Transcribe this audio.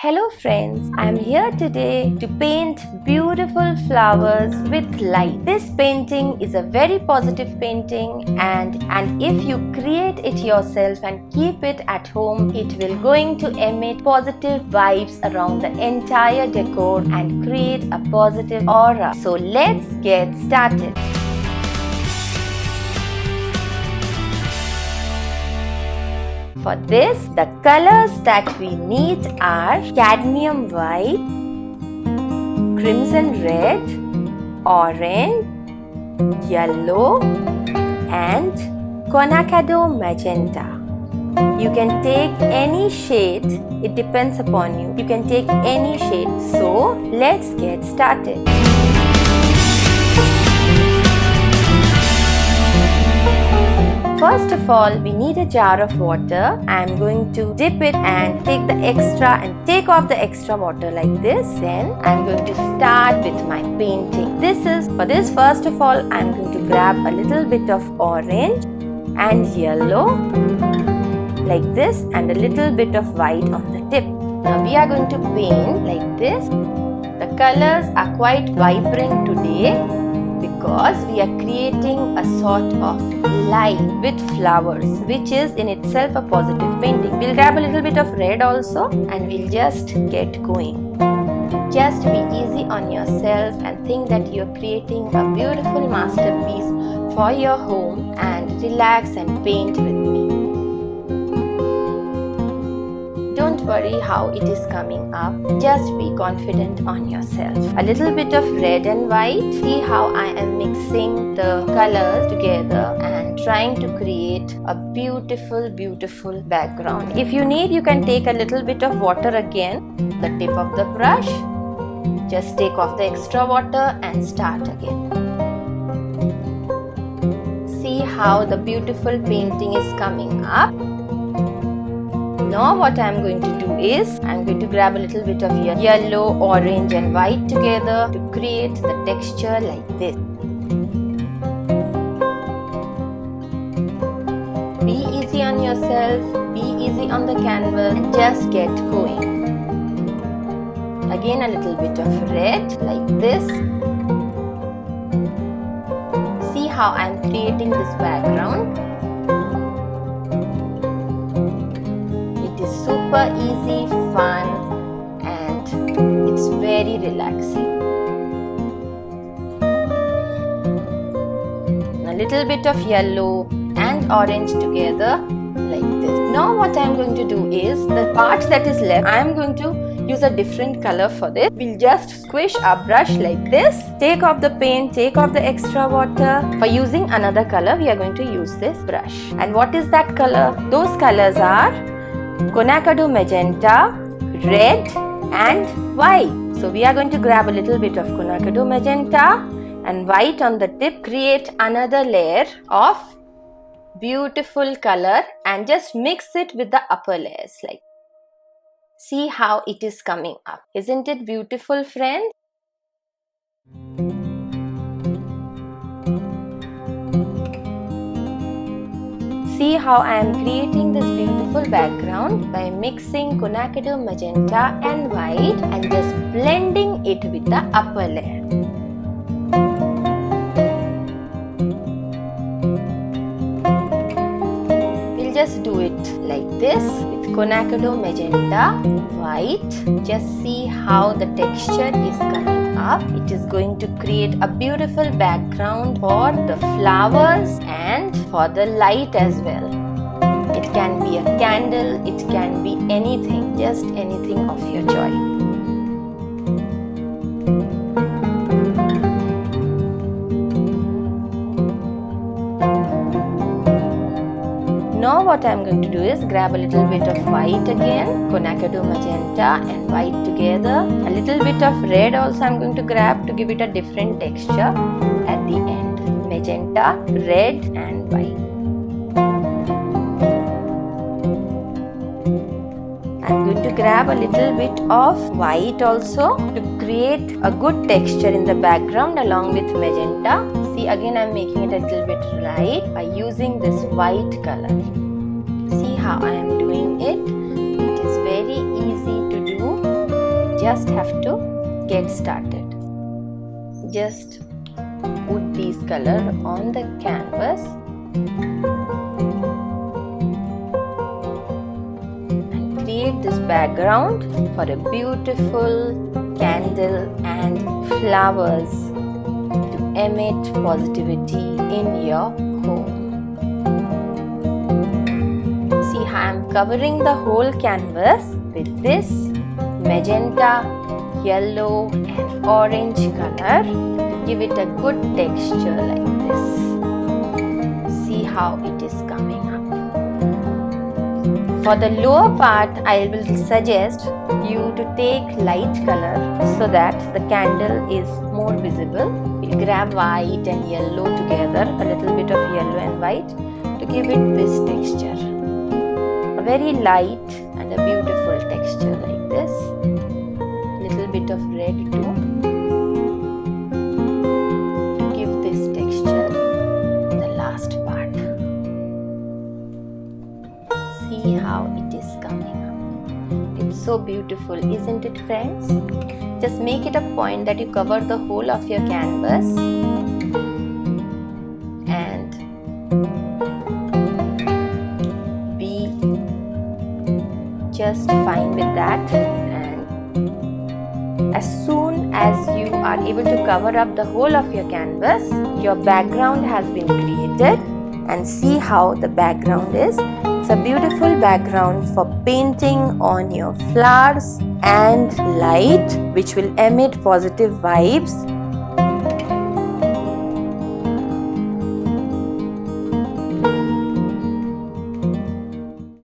Hello friends, I am here today to paint beautiful flowers with light. This painting is a very positive painting and if you create it yourself and keep it at home, it will going to emit positive vibes around the entire decor and create a positive aura. So let's get started. For this, the colors that we need are cadmium white, crimson red, orange, yellow and conacado magenta. You can take any shade, it depends upon you. You can take any shade. So, let's get started. First of all, we need a jar of water. I am going to dip it and take off the extra water like this. Then I am going to start with my painting. For this first of all, I am going to grab a little bit of orange and yellow like this and a little bit of white on the tip. Now we are going to paint like this. The colors are quite vibrant today, because we are creating a sort of light with flowers, which is in itself a positive painting. We'll grab a little bit of red also and we'll just get going. Just be easy on yourself and think that you're creating a beautiful masterpiece for your home and relax and paint with me. Don't worry how it is coming up, just be confident on yourself. A little bit of red and white. See how I am mixing the colors together and trying to create a beautiful background. If you need, you can take a little bit of water again, the tip of the brush. Just take off the extra water and start again. See how the beautiful painting is coming up. Now what I am going to do is, I am going to grab a little bit of yellow, orange and white together to create the texture like this. Be easy on yourself, be easy on the canvas and just get going. Again a little bit of red like this. See how I am creating this background. Super easy, fun and it's very relaxing. A little bit of yellow and orange together like this. Now what I am going to do is, the part that is left, I am going to use a different color for this. We'll just squish our brush like this. Take off the paint, take off the extra water. For using another color, we are going to use this brush. And what is that color? Those colors are conacado magenta, red and white. So we are going to grab a little bit of conacado magenta and white on the tip, create another layer of beautiful color and just mix it with the upper layers. Like, see how it is coming up. Isn't it beautiful, friends? See how I am creating this beautiful background by mixing conacado magenta and white and just blending it with the upper layer. We'll just do it like this with conacado magenta, white. Just see how the texture is coming up. It is going to create a beautiful background for the flowers and for the light as well. It can be a candle, it can be anything, just anything of your choice. Now what I am going to do is grab a little bit of white again, conacado magenta and white together. A little bit of red also I am going to grab to give it a different texture at the end. Magenta, red and white. I am going to grab a little bit of white also to create a good texture in the background along with magenta. See, again I am making it a little bit light by using this white color. See how I am doing it. It is very easy to do just have to get started. Just put these color on the canvas and create this background for a beautiful candle and flowers to emit positivity in your home. See how I'm covering the whole canvas with this magenta, yellow and orange color to give it a good texture like this. See how it is coming up. For the lower part, I will suggest you to take light color so that the candle is more visible. We'll grab white and yellow together, a little bit of yellow and white to give it this texture. A very light and a beautiful texture like this. Little bit of red too to give this texture in the last part. See how it is coming up. It's so beautiful, isn't it, friends? Just make it a point that you cover the whole of your canvas and be just fine with that. As soon as you are able to cover up the whole of your canvas, your background has been created, and see how the background is. It's a beautiful background for painting on your flowers and light, which will emit positive vibes